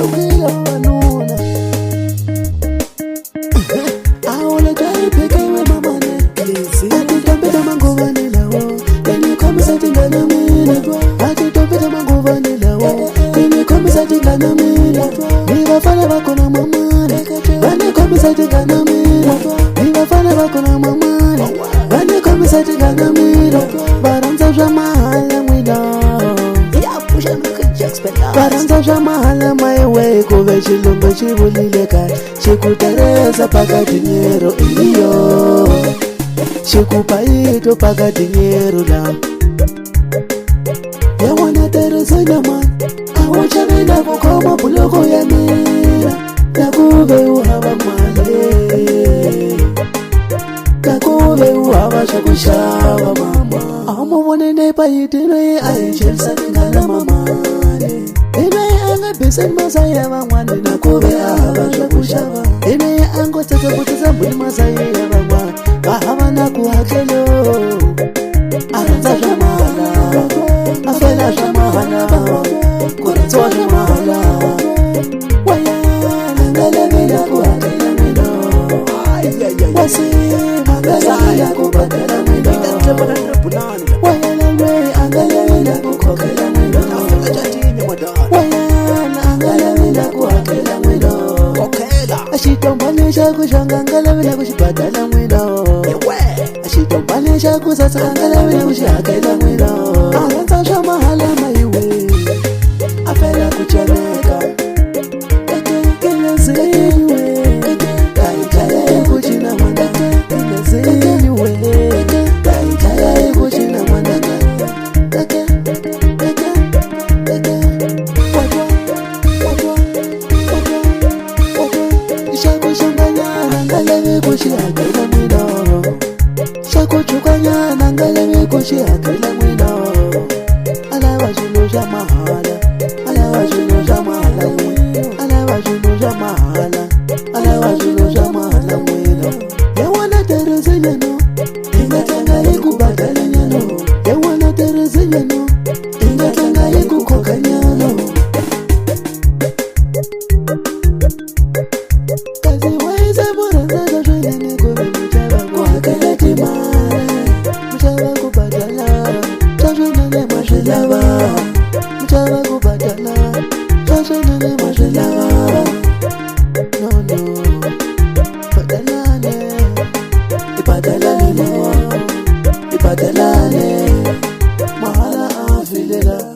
Lungile wanuna Aula jai pekewe mamane Ati tompeta manguva nilawo Teni komisa tingana mina Ati tompeta manguva nilawo Teni komisa tingana mina Nibafana bakona mamane Bane komisa tingana mina Nibafana bakona mamane Bane komisa tingana mina Baranza vya mahala mwina Baranza vya mahala maiwe Kuve chilumba chivulile kai Chikutereza paka tinyero iyo Chikupa ito paka tinyero la Ya wana tereza nyaman Awachane na kukoma buloko ya mira Nakuve uhava male Nakuve uhava shakushava mama Amo wane nepa itire Aichelsa ningana mamane Ine anga besen masaya wangwane Nakuve ahava shakushava Ine ango tete kuteza mbuli masaya wangwane Bahava nakuhakelo Aranza shamala Afela shamala Kuratwa shamala Waya Nangale vila kuhakela mino Wasi Mangala ya kubadala mino Waya nangwe Angala vila kukokela mino Waya Nangala vila kuhakela mino Ashitombalisha kushanga Angala vila kushibadala mino Ashitombalisha kusasa Angala vila kushakela mino Aranza shamahala maiwe Afela kuchaneka Kile ziwe Kaikaya kuchina mwana Kile ziwe Kaikaya kuchina mwana Shaku shanganya Nangalewe kushakela mino Shaku chukanya Nangalewe kushakela mino Alawa julu jamahala Alawa julu jamahala Alawa julu jamahala Alawa julu jamahala mwino Yawana tereze nyano Inga tangale kubadala nyano Yawana tereze nyano Inga tangale kukoka nyano Kazi waiza muranza Zashwene nekube mchaba Kuhakala timare Mchaba kubadala Zashwene ne mwashilaba Mchaba kubadala Zashwene ne mwashilaba No no Badalane Ibadalane Ibadalane Mahala afilela